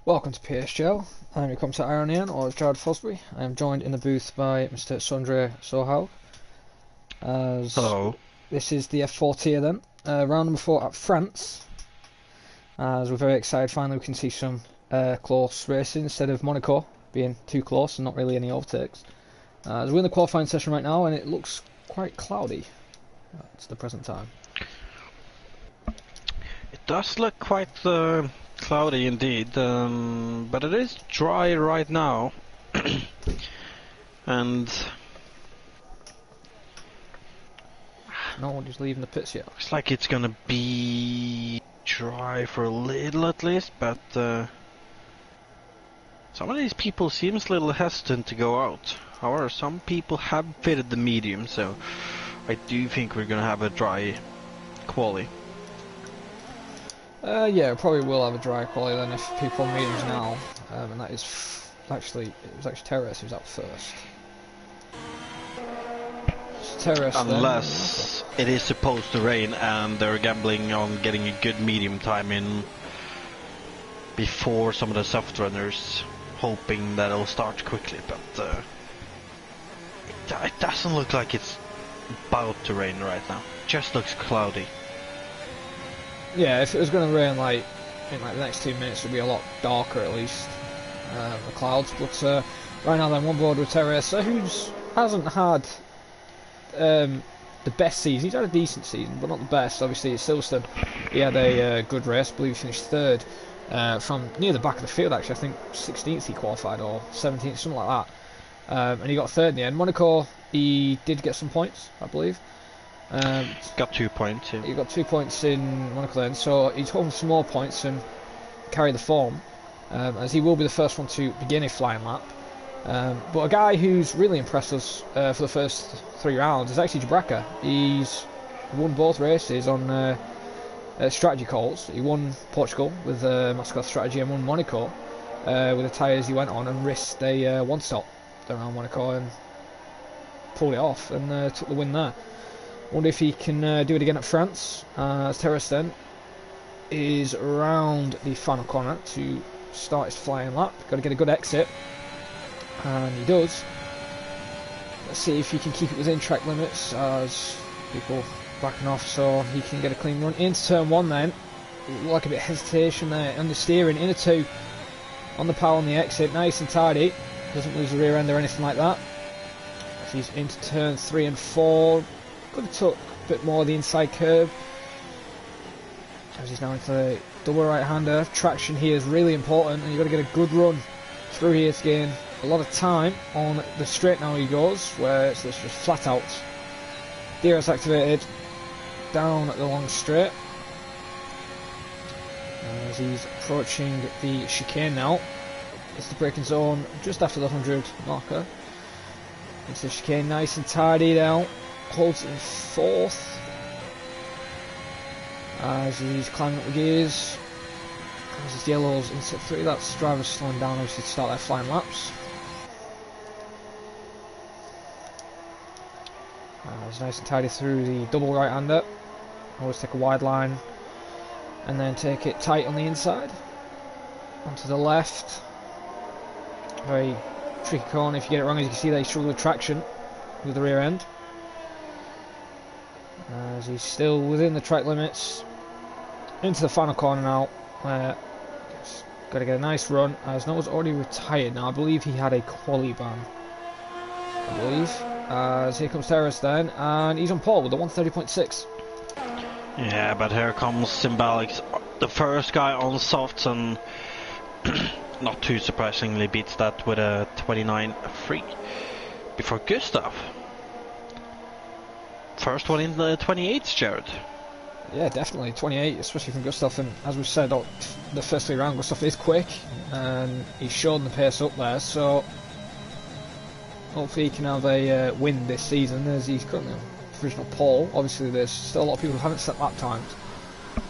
Welcome to PSGL. I'm your commentator Iron or Jared Fosbury. I am joined in the booth by Mr. Sundre Sohaug. Hello. This is the F4 tier then. Round number 4 at France. As we're very excited, finally we can see some close racing instead of Monaco being too close and not really any overtakes. As we're in the qualifying session right now and it looks quite cloudy at the present time. It does look quite cloudy indeed, but it is dry right now. And no one is leaving the pits yet. looks like it's gonna be dry for a little at least, but some of these people seems a little hesitant to go out. However, some people have fitted the medium, so I do think we're gonna have a dry quali. Yeah, probably will have a dry quality then if people on mediums now, and that is it was actually Terrace who's out first. So Terrace Unless it is supposed to rain and they're gambling on getting a good medium time in before some of the soft runners, hoping that it'll start quickly, but it doesn't look like it's about to rain right now. It just looks cloudy. Yeah, if it was going to rain like in the next 2 minutes, it would be a lot darker at least, the clouds. But right now, then one board with Teresa, who hasn't had the best season. He's had a decent season, but not the best. Obviously, at Silverstone, he had a good race. I believe he finished third from near the back of the field. Actually, I think 16th he qualified or 17th, something like that. And he got third in the end. Monaco, he did get some points, I believe. Got 2 points. Yeah. He got 2 points in Monaco then, so he's hoping for some more points and carry the form, as he will be the first one to begin a flying lap. But a guy who's really impressed us for the first 3 rounds is actually Jabraka. He's won both races on strategy calls. He won Portugal with Mascot strategy and won Monaco with the tyres he went on and risked a one stop around Monaco and pulled it off and took the win there. Wonder if he can do it again at France, as Terrace then is around the final corner to start his flying lap. Got to get a good exit, and he does. Let's see if he can keep it within track limits as people backing off so he can get a clean run. Into turn 1 then, like a bit of hesitation there on the steering, into 2 on the power on the exit, nice and tidy, doesn't lose the rear end or anything like that. As he's into turn 3 and 4. Could have took a bit more of the inside curve. As he's now into the double right-hander. Traction here is really important, and you've got to get a good run through here to gain a lot of time on the straight now he goes, where it's just flat out. DRS activated down the long straight. As he's approaching the chicane now. It's the braking zone just after the 100 marker. It's the chicane nice and tidy now. Holds in 4th as he's climbing up the gears. As his yellows into 3, that's drivers slowing down obviously to start their flying laps. He's nice and tidy through the double right hander. Always take a wide line and then take it tight on the inside. Onto the left. Very tricky corner if you get it wrong. As you can see, they struggle with traction with the rear end. As he's still within the track limits. Into the final corner now. Got to get a nice run. As Noah's already retired now. I believe he had a quali ban. I believe. As here comes Terrace then. And he's on pole with a 130.6. Yeah, but here comes Symbolics, the first guy on softs, and not too surprisingly beats that with a 29.3 before Gustav. First one in the 28s, Jared. Yeah, definitely 28, especially from Gustav. And as we've said, the first 3 rounds, Gustav is quick, and he's shown the pace up there. So hopefully he can have a win this season, as he's currently on provisional pole. Obviously, there's still a lot of people who haven't set lap times.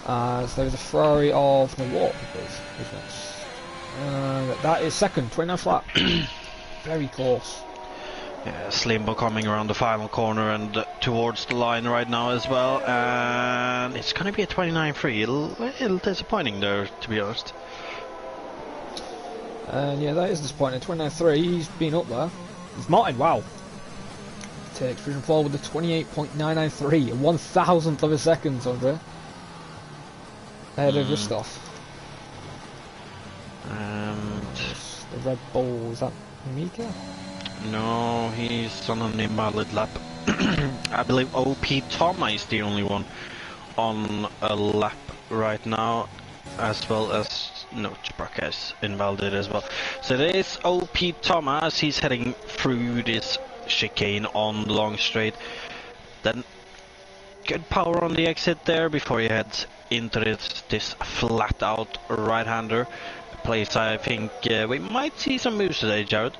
As there's a Ferrari of the what? That is second, 29th lap. Very close. Yeah, Slimbo coming around the final corner and towards the line right now as well, and it's going to be a 29.3. A little disappointing there, to be honest. And yeah, that is disappointing. 29.3, he's been up there. It's Martin, wow. Takes Vision 4 with the 28.993, 1,000th of a second, Andre. Ahead of Ristov. And the Red Bull, is that Mika? no, he's on an invalid lap. I believe OP Toma is the only one on a lap right now, as well as no, Chewbacca is invalid as well. So there is OP Toma as he's heading through this chicane on the long straight. Then good power on the exit there before he heads into this flat out right-hander place. I think we might see some moves today, Jared.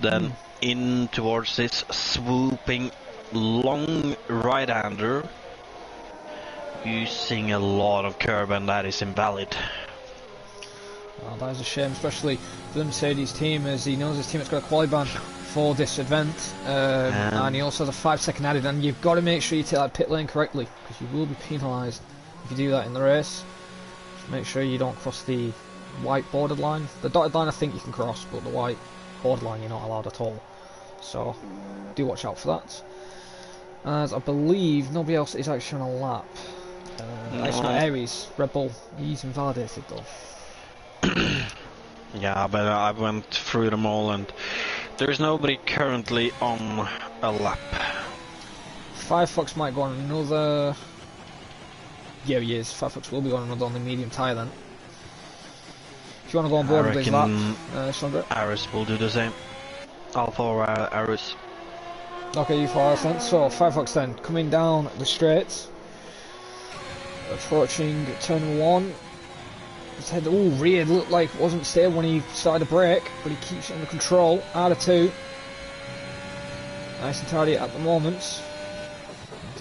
Then in towards this swooping long right-hander using a lot of curb, and that is invalid. Oh, that is a shame, especially for the Mercedes team, as he knows his team has got a quali ban for this event, and he also has a 5-second added, and you've got to make sure you take that pit lane correctly, because you will be penalised if you do that in the race. Just make sure you don't cross the white bordered line. The dotted line I think you can cross, but the white border line you're not allowed at all. So do watch out for that. As I believe nobody else is actually on a lap. It's not Aries, Red Bull, he's invalidated though. Yeah, but I went through them all and there's nobody currently on a lap. Firefox might go on another... Yeah, he is. Firefox will be on another on the medium tyre then. If you want to go on board with this lap, Sandra. Aris will do the same. Alpha or Aris. Okay, you follow us then. So, Firefox then, coming down the straight. Approaching turn 1. His head, rear looked like it wasn't stable when he started to brake, but he keeps it under control. Out of 2. Nice and tidy at the moment.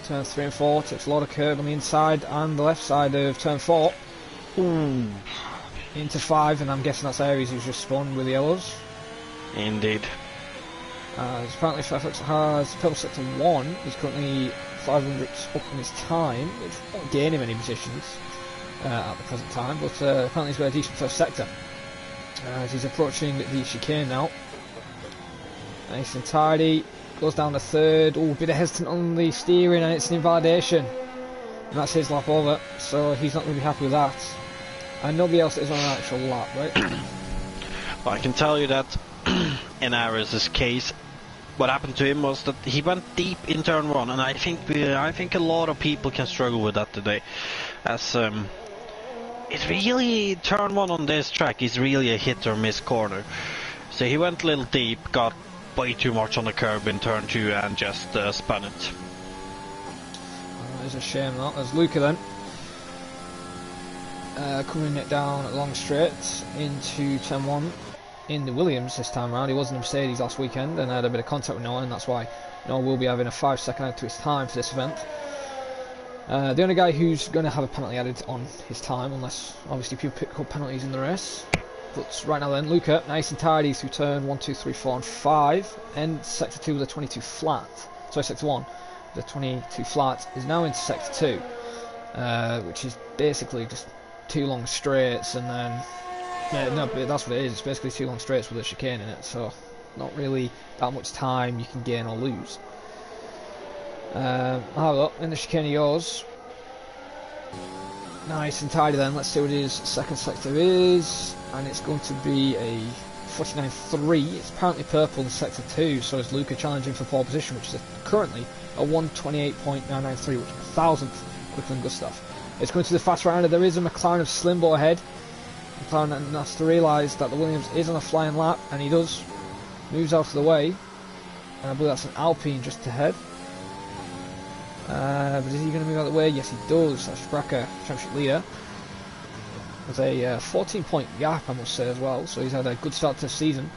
Turns 3 and 4, takes a lot of curb on the inside and the left side of turn 4. Into 5, and I'm guessing that's Aries who's just spun with the yellows. Indeed. Apparently Firefox has pedal sector 1, he's currently 500 up in his time, which won't gain him any positions at the present time, but apparently he's got a decent first sector. As he's approaching the chicane now. Nice and tidy, goes down to 3rd, a bit of hesitant on the steering, and it's an invalidation. And that's his lap over, so he's not going to be happy with that. And nobody else is on an actual lap, right? Well, I can tell you that in Aris' case, what happened to him was that he went deep in turn 1, and I think a lot of people can struggle with that today, as it's really turn 1 on this track is really a hit or miss corner. So he went a little deep, got way too much on the curb in turn 2, and just spun it. It's a shame that. There's Luca then. Coming it down at long straight into turn 1 in the Williams this time around. He was in the Mercedes last weekend and had a bit of contact with Noah, and that's why Noah will be having a 5-second added to his time for this event. The only guy who's going to have a penalty added on his time, unless obviously people pick up penalties in the race. But right now then, Luca, nice and tidy through turn 1, 2, 3, 4 and 5, and sector 2 with a 22 flat. Sorry, sector 1 with a 22 flat is now into sector 2, which is basically just 2 long straights, and then that's what it is. It's basically 2 long straights with a chicane in it, so not really that much time you can gain or lose. Have a look, in the chicane he goes. Nice and tidy then. Let's see what his second sector is, and it's going to be a 49.3. It's apparently purple in sector 2, so is Luca challenging for pole position, which is currently a 128.993, which is 1,000th quicker than Gustav. It's going to the fast right-hander. There is a McLaren of Slimbo ahead. McLaren has to realise that the Williams is on a flying lap, and he does. Moves out of the way, and I believe that's an Alpine just ahead. But is he going to move out of the way? Yes, he does. That's Chewbacca, championship leader. There's a 14-point gap, I must say, as well, so he's had a good start to the season.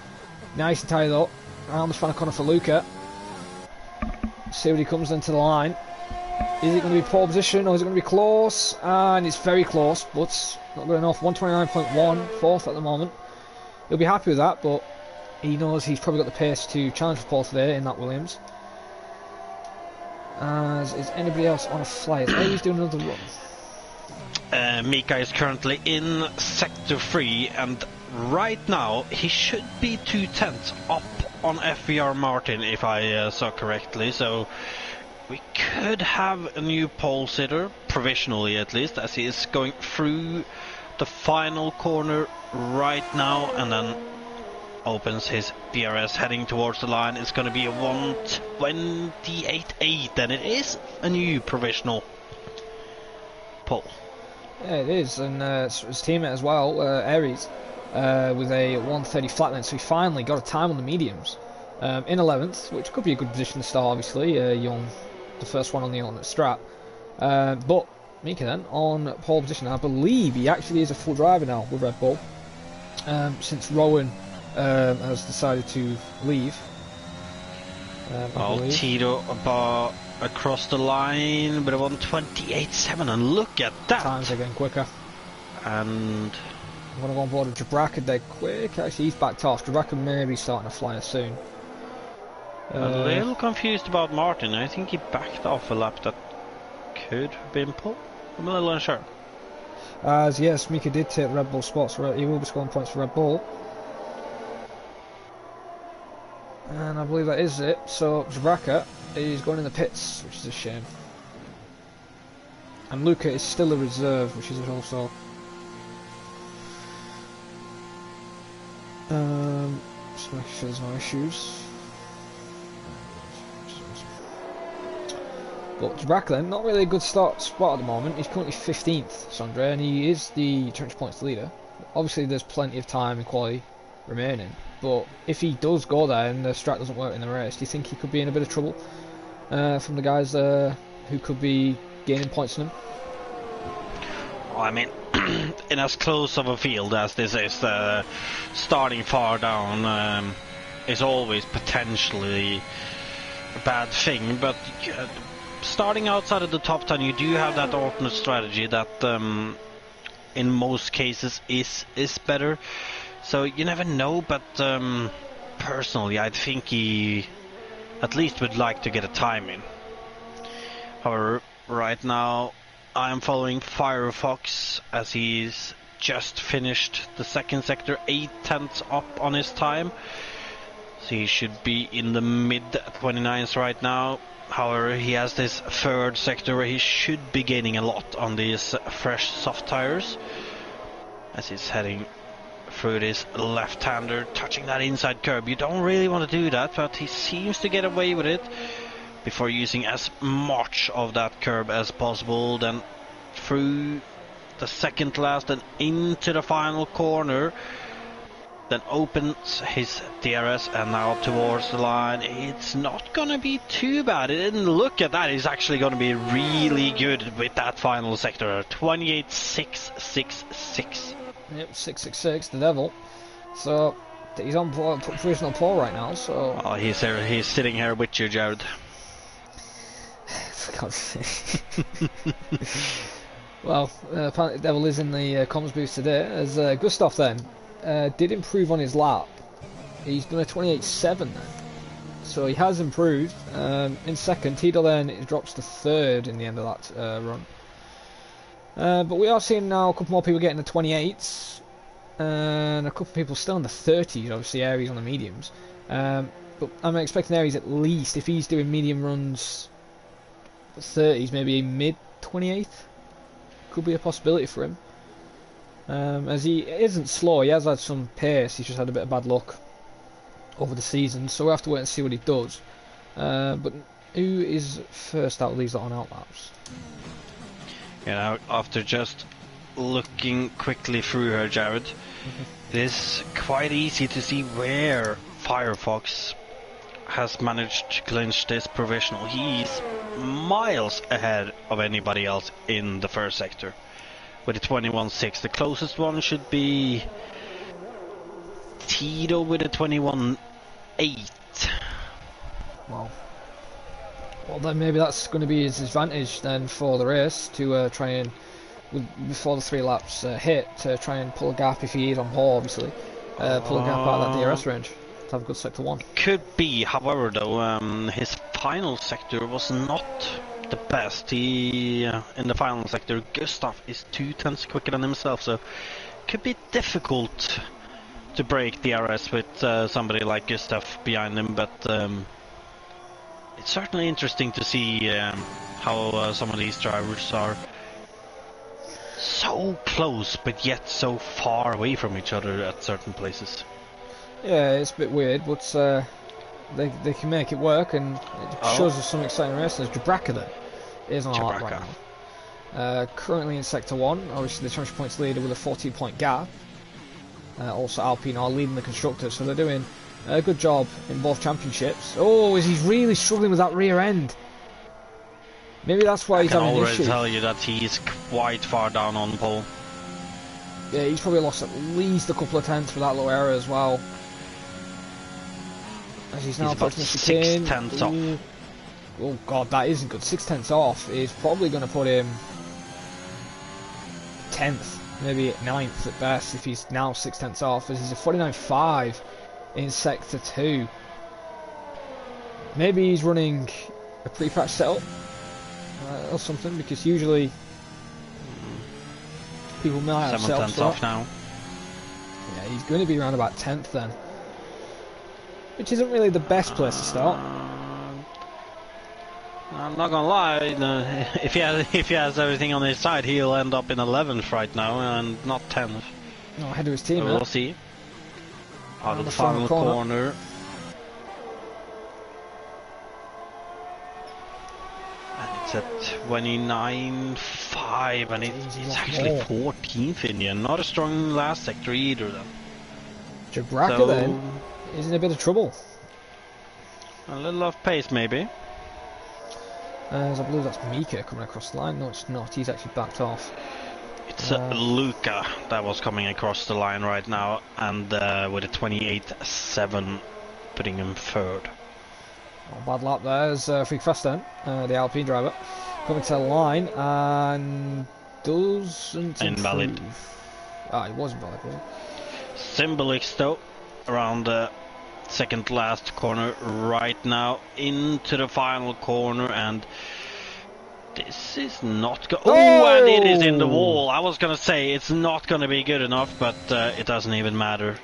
Nice and tidy though. Around the final corner for Luca. See what he comes into the line. Is it going to be pole position, or is it going to be close? And it's very close, but not good enough. 129.1, fourth at the moment. He'll be happy with that, but he knows he's probably got the pace to challenge for pole today in that Williams. As is anybody else on a flyer? He's doing another run. Mika is currently in sector 3, and right now he should be 2/10 up on FVR Martin, if I saw correctly, so we could have a new pole sitter, provisionally at least, as he is going through the final corner right now and then opens his DRS heading towards the line. It's going to be a 1:28.8, and it is a new provisional pole. Yeah, it is, and his teammate as well, Aries, with a 1:30 flat length, so he finally got a time on the mediums. In 11th, which could be a good position to start, obviously, Young, the first one on the alternate strap. But Mika then, on pole position, I believe he actually is a full driver now with Red Bull, since Rowan has decided to leave. Tito across the line, but a 1:28.7, and look at that! Times are getting quicker. And I'm going to go on board with Jabraka dead quick. Actually, he's backed off. Jabraka may be starting to fly soon. A little confused about Martin. I think he backed off a lap that could have been pulled. I'm a little unsure. As yes, Mika did take Red Bull spots. He will be scoring points for Red Bull. And I believe that is it. So Jabraka is going in the pits, which is a shame. And Luca is still a reserve, which is also... just make sure there's no issues. But Jabraka then, not really a good spot at the moment. He's currently 15th, Sondre, and he is the championship points leader. Obviously there's plenty of time and quality remaining, but if he does go there and the strat doesn't work in the race, do you think he could be in a bit of trouble from the guys who could be gaining points on him? Well, I mean, in as close of a field as this is, starting far down is always potentially a bad thing, but starting outside of the top 10, you do have that alternate strategy that in most cases is better. So you never know, but personally I think he at least would like to get a time in. However, right now I am following Firefox as he's just finished the second sector, 8/10 up on his time. So he should be in the mid 29s right now. However, he has this third sector where he should be gaining a lot on these fresh soft tires as he's heading through this left-hander, touching that inside curb. You don't really want to do that, but he seems to get away with it before using as much of that curb as possible. Then through the second last and into the final corner, then opens his DRS and now towards the line. It's not gonna be too bad. And look at that, he's actually gonna be really good with that final sector. 28.666. Yep, 666, the devil. So he's on provisional pole right now. So he's sitting here with you, Jared. For God's sake. Well, apparently the devil is in the comms booth today. As Gustav then did improve on his lap. He's done a 28.7 then, so he has improved. In second, Tito then drops to third in the end of that run. But we are seeing now a couple more people getting the 28s, and a couple of people still in the 30s. Obviously, Aries on the mediums. But I'm expecting Aries at least, if he's doing medium runs, 30s, maybe a mid 28th could be a possibility for him. As he isn't slow, he has had some pace, he's just had a bit of bad luck over the season, so we'll have to wait and see what he does. But who is first out of these on out laps? You know, after just looking quickly through her, Jared, it is quite easy to see where Firefox has managed to clinch this provisional. He's miles ahead of anybody else in the first sector with a 21.6. The closest one should be Tito with a 21.8. Wow. Well, then maybe that's going to be his advantage then for the race, to try and, before the 3 laps hit, to try and pull a gap if he is on pole, obviously. Pull a gap out of that DRS range to have a good sector 1. Could be, however, though, his final sector was not the best. He, in the final sector, Gustav is 2/10 quicker than himself, so could be difficult to break the RS with somebody like Gustav behind him, but it's certainly interesting to see how some of these drivers are so close but yet so far away from each other at certain places. Yeah, it's a bit weird, but they can make it work, and it shows us some exciting racing. There's Jabraka then. Is on a lap right now. Currently in Sector 1, obviously the championship points leader with a 14-point gap. Also Alpine are leading the constructors, so they're doing a good job in both championships. Oh, he's really struggling with that rear end. Maybe that's why he's having an issue. I can already tell you that he's quite far down on pole. Yeah, he's probably lost at least a couple of tenths for that low error as well. As he's now about 6 tenths off. Oh god, that isn't good. 6 tenths off is probably going to put him 10th, maybe 9th at best if he's now 6 tenths off, as he's a 49.5 in Sector 2. Maybe he's running a pre-patch setup or something, because usually people might have 7 tenths off now. Yeah, he's going to be around about 10th then, which isn't really the best place to start. I'm not gonna lie, if he has everything on his side, he'll end up in 11th right now and not 10th. No, ahead of his team. So we'll see. Out of the final corner. And it's at 29.5, and it's actually 14th in the end. Not a strong last sector either then. Jabraka then is in a bit of trouble. A little off pace maybe. As I believe that's Mika coming across the line. No, it's not. He's actually backed off. It's Luca that was coming across the line right now, and with a 28.7, putting him third. Oh, bad lap there. There's Freak Fasten, the Alpine driver, coming to the line and doesn't invalid. Ah, it was invalid, was it? Symbolics though, around the second last corner right now into the final corner, and this is not and it is in the wall. I was gonna say it's not gonna be good enough, but it doesn't even matter.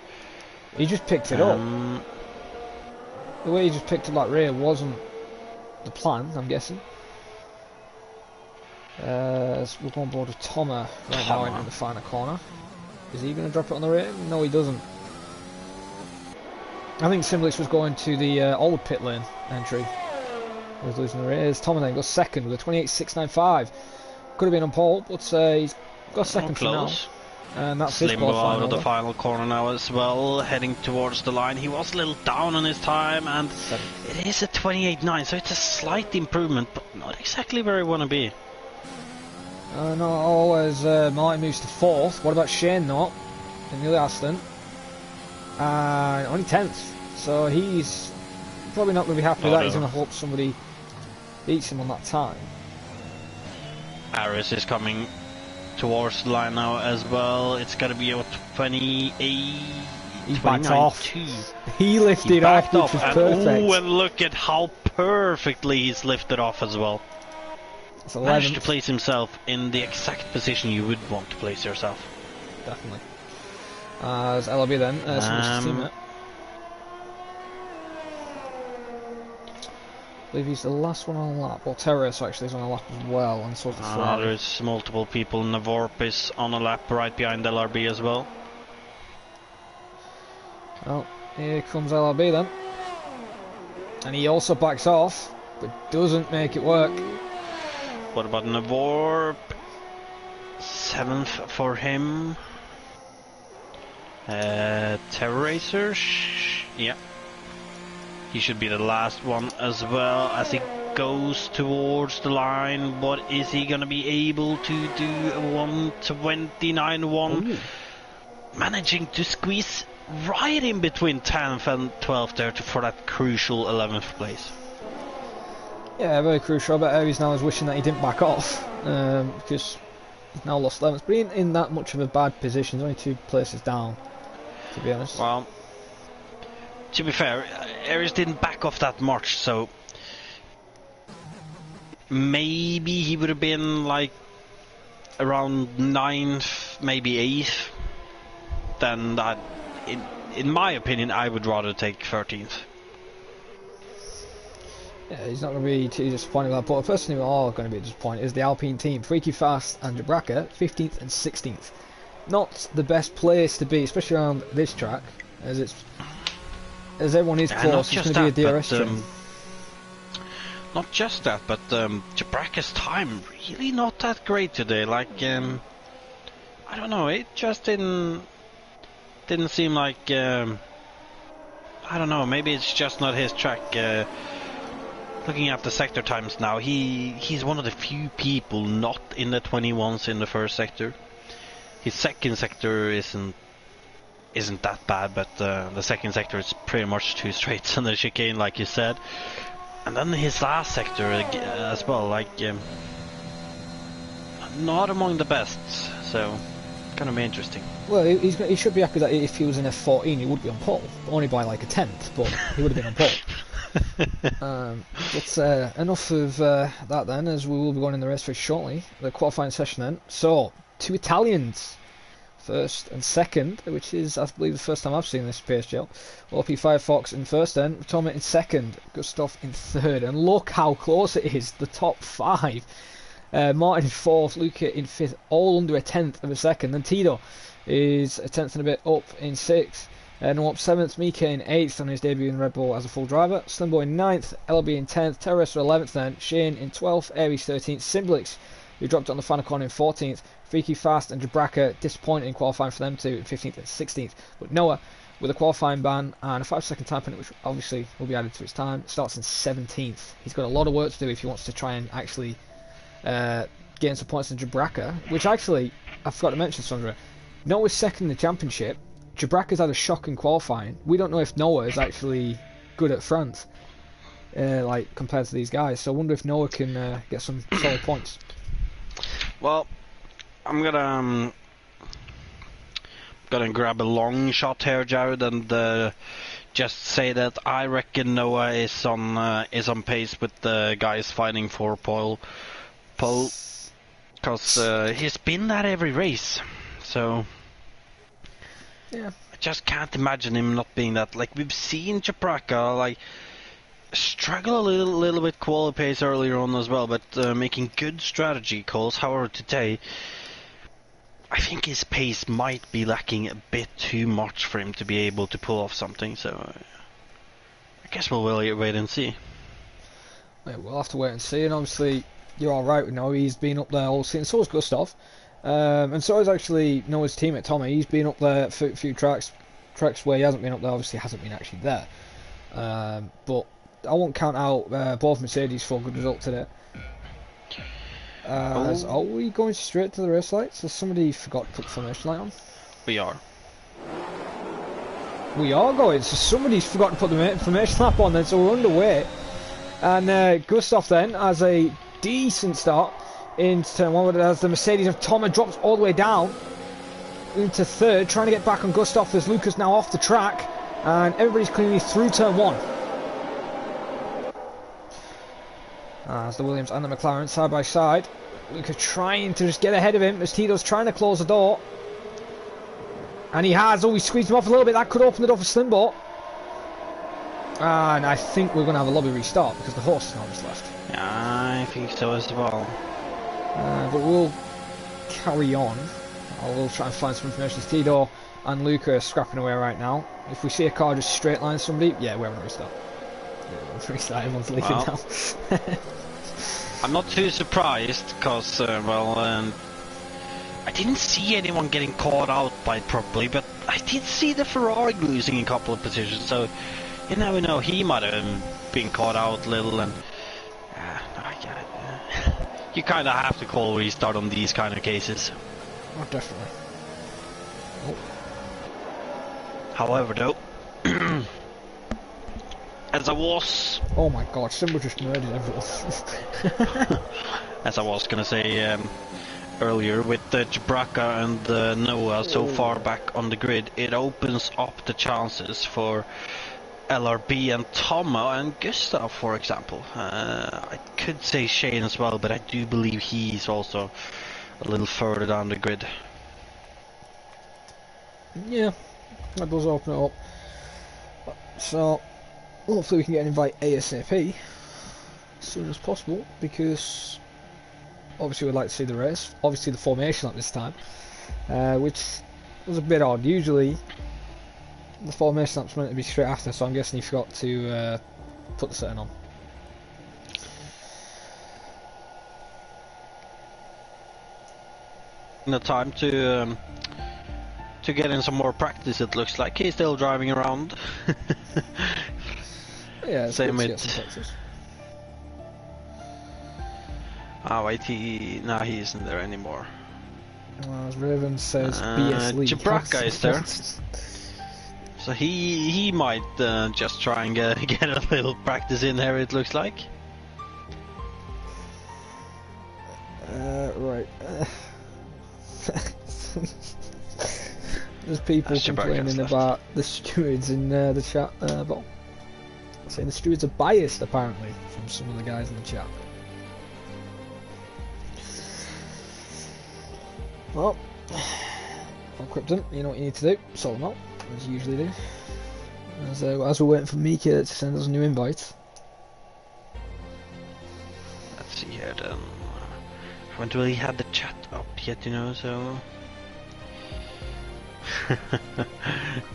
He just picked it up. The way he just picked up that rear wasn't the plan, I'm guessing. So we're going board with Toma right now into the final corner. Is he going to drop it on the rear? No, he doesn't. I think Simblix was going to the old pit lane entry. He was losing the rear. Toma then goes second with a 28.695. Could have been on pole, but he's got second for now. And that's his Limbo out of the final corner now as well, heading towards the line. He was a little down on his time, and it is a 28.9, so it's a slight improvement, but not exactly where he want to be. Not always. Martin moves to 4th. What about Shane not in the other accident? Only 10th, so he's probably not going to be happy with that. He's going to hope somebody beats him on that time. Aris is coming towards the line now as well. It's got to be a 28. He backed off. He lifted off, which was perfect. And look at how perfectly he's lifted off as well. Managed to place himself in the exact position you would want to place yourself. Definitely. As LRB then, teammate. I believe he's the last one on a lap. Well, Terrace actually is on a lap as well, and so is the Ferrari. There's multiple people. Navorp is on a lap right behind LRB as well. Well, here comes LRB then. And he also backs off, but doesn't make it work. What about Navorp? 7th for him. Terracer, yeah. He should be the last one as well as he goes towards the line. What is he going to be able to do? A 1:29.1. Managing to squeeze right in between 10th and 12th there for that crucial 11th place. Yeah, very crucial. I bet Aries now is wishing that he didn't back off, because he's now lost 11th. But he ain't in that much of a bad position. He's only 2 places down, to be honest. Well, to be fair, Aries didn't back off that much, so maybe he would have been like around 9th, maybe 8th. Then that in my opinion, I would rather take 13th. Yeah, he's not going to be too disappointed with that, but the person who are going to be disappointed is the Alpine team. Freaky Fast and Jabraka, 15th and 16th. Not the best place to be, especially around this track, as everyone is close. It's going to be a DRS train. Not just that, but Jabraka's time really not that great today. Like, I don't know, it just didn't seem like. I don't know, maybe it's just not his track. Looking at the sector times now, he's one of the few people not in the 21s in the first sector. His second sector isn't that bad, but the second sector is pretty much 2 straights and the chicane, like you said. And then his last sector as well, like not among the best. So kind of interesting. Well, he should be happy that if he was in F14, he would be on pole, only by like a tenth, but he would have been on pole. But enough of that then, as we will be going in the race very shortly, the qualifying session then. So, 2 Italians, first and second, which is, I believe, the first time I've seen this PSGL. OP Firefox in first then, Thomas in second, Gustav in third, and look how close it is, the top 5. Martin in fourth, Luca in fifth, all under a tenth of a second. Then Tito is a tenth and a bit up in sixth. No up 7th, Mika in 8th on his debut in Red Bull as a full driver, Slimbo in 9th, LB in 10th, Terrorist 11th then, Shane in 12th, Aries 13th, Simblix, who dropped on the final corner in 14th, Freaky Fast and Jabraka, disappointing in qualifying for them too, in 15th and 16th. But Noah, with a qualifying ban and a 5-second time penalty, which obviously will be added to his time, starts in 17th. He's got a lot of work to do if he wants to try and actually gain some points in Jabraka, which actually, I forgot to mention, Sandra, Noah's second in the championship. Jabraka's had a shock in qualifying. We don't know if Noah is actually good at France, like compared to these guys. So I wonder if Noah can get some solid points. Well, I'm gonna grab a long shot here, Jared, and just say that I reckon Noah is on pace with the guys fighting for pole, because he's been at every race. So. Yeah. I just can't imagine him not being that. Like, we've seen Jabraka like struggle a little bit quali pace earlier on as well, but making good strategy calls. However, today I think his pace might be lacking a bit too much for him to be able to pull off something. So I guess we'll wait and see. Yeah, we'll have to wait and see. And obviously, you're all right. He's been up there all season. So is Gustav. And so is actually Noah's teammate Tommy. He's been up there for a few tracks where he hasn't been up there. Obviously, hasn't been actually there. But I won't count out both Mercedes for a good result today. Are we going straight to the race lights? Has somebody forgot to put the formation light on? We are. We are going. So somebody's forgot to put the information lap on then. So we're underway. And Gustav then has a decent start into turn 1 as the Mercedes of Thomas drops all the way down into third, trying to get back on Gustav as Lucas now off the track, and everybody's cleanly through turn 1. As the Williams and the McLaren side by side, Lucas trying to just get ahead of him as Tito's trying to close the door, and he squeezed him off a little bit. That could open the door for Slimbo, and I think we're going to have a lobby restart because the horse is not just left. I think so as well. But we'll carry on. I will try and find some information. Tito and Luca are scrapping away right now. If we see a car just straight line somebody, yeah, we're having a restart. Everyone's leaving now. I'm not too surprised because, I didn't see anyone getting caught out by it properly, but I did see the Ferrari losing a couple of positions, so you never know, he might have been caught out a little, and you kind of have to call a restart on these kind of cases. Oh, definitely. Oh. However, though, as I was... Oh my god, Simba just murdered everyone. As I was going to say earlier, with the Jabraka and the Noah so far back on the grid, it opens up the chances for LRB and Toma and Gustav, for example. I could say Shane as well, but I do believe he's also a little further down the grid. Yeah, that does open it up. So hopefully we can get an invite ASAP as soon as possible, because obviously we'd like to see the race. Obviously the formation at this time, which was a bit odd. Usually the formation lap's meant to be straight after, so I'm guessing he forgot to put the setting on. No time to get in some more practice. It looks like he's still driving around. Yeah, it's same good to with. get some practice. Oh wait, no, he isn't there anymore. As Raven says, BS League. Jabraka is there. So he might just try and get a little practice in there, it looks like. Right. There's people complaining about the stewards in the chat bot. Saying the stewards are biased, apparently, from some of the guys in the chat. Well, Krypton, you know what you need to do. Sort them out, as you usually do. As we're waiting for Mika to send us a new invite. Let's see here then. Haven't really had the chat up yet, you know, so...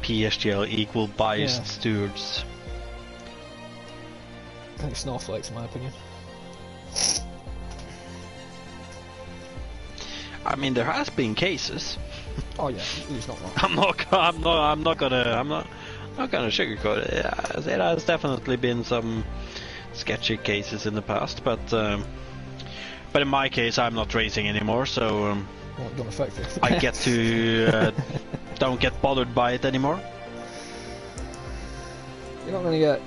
PSGL equal biased stewards. I think snowflakes, in my opinion. I mean, there has been cases. Oh yeah, he's not wrong. I'm not gonna sugarcoat it. Yeah, there has definitely been some sketchy cases in the past, but in my case, I'm not racing anymore, so Well, it don't affect it. I get to don't get bothered by it anymore. You're not gonna get.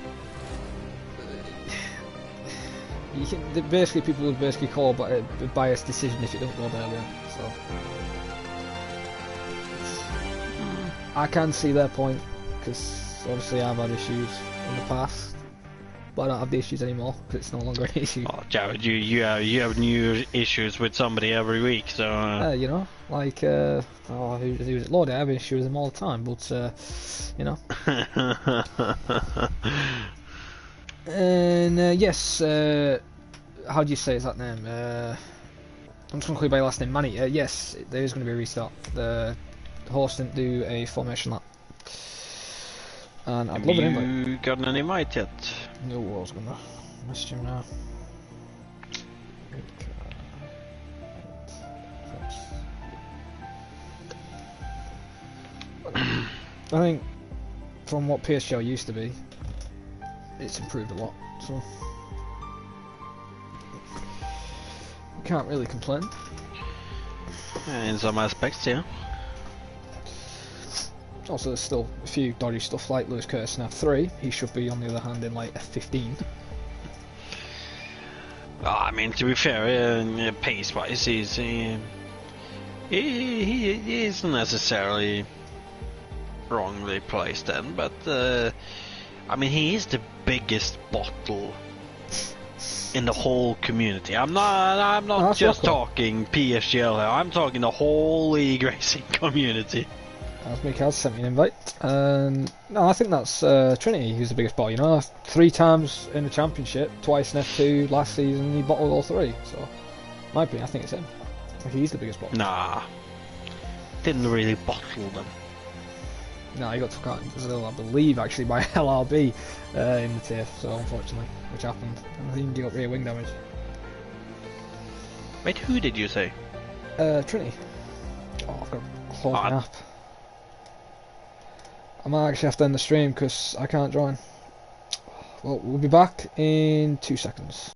You can basically, people would basically call a biased decision if you don't go there. So I can see their point, because obviously I've had issues in the past, but I don't have the issues anymore because it's no longer an issue. Oh, Jared, you have new issues with somebody every week, so. You know, like who's it? Lord, I have issues with them all the time, but you know. And yes, how do you say that name? I'm just going to call you by your last name, Manny. Yes, there is going to be a restart. The horse didn't do a formation lap. And I'd love an invite. Have you gotten an invite yet? No, I was going to message him now. I think from what PSGL used to be, it's improved a lot, so can't really complain. In some aspects, yeah. Also, there's still a few dodgy stuff like Lewis Curtis in F3. He should be, on the other hand, in like F15. Well, I mean, to be fair, pace-wise, he isn't necessarily wrongly placed then, but I mean, he is the biggest bottle in the whole community. I'm not just talking PSGL here. I'm talking the whole league racing community. As Mikael sent me an invite, and no, I think that's Trinity who's the biggest bottle. You know, 3 times in the championship, twice in F2 last season. He bottled all 3. So, in my opinion, I think it's him. I think he's the biggest bottle. Nah, didn't really bottle them. No, he got took out in Brazil, I believe, actually, by LRB in the TIFF, so unfortunately, which happened. And I think he got rear wing damage. Wait, who did you say? Trinity. Oh, I've got to close my app. I might actually have to end the stream because I can't join. Well, we'll be back in 2 seconds.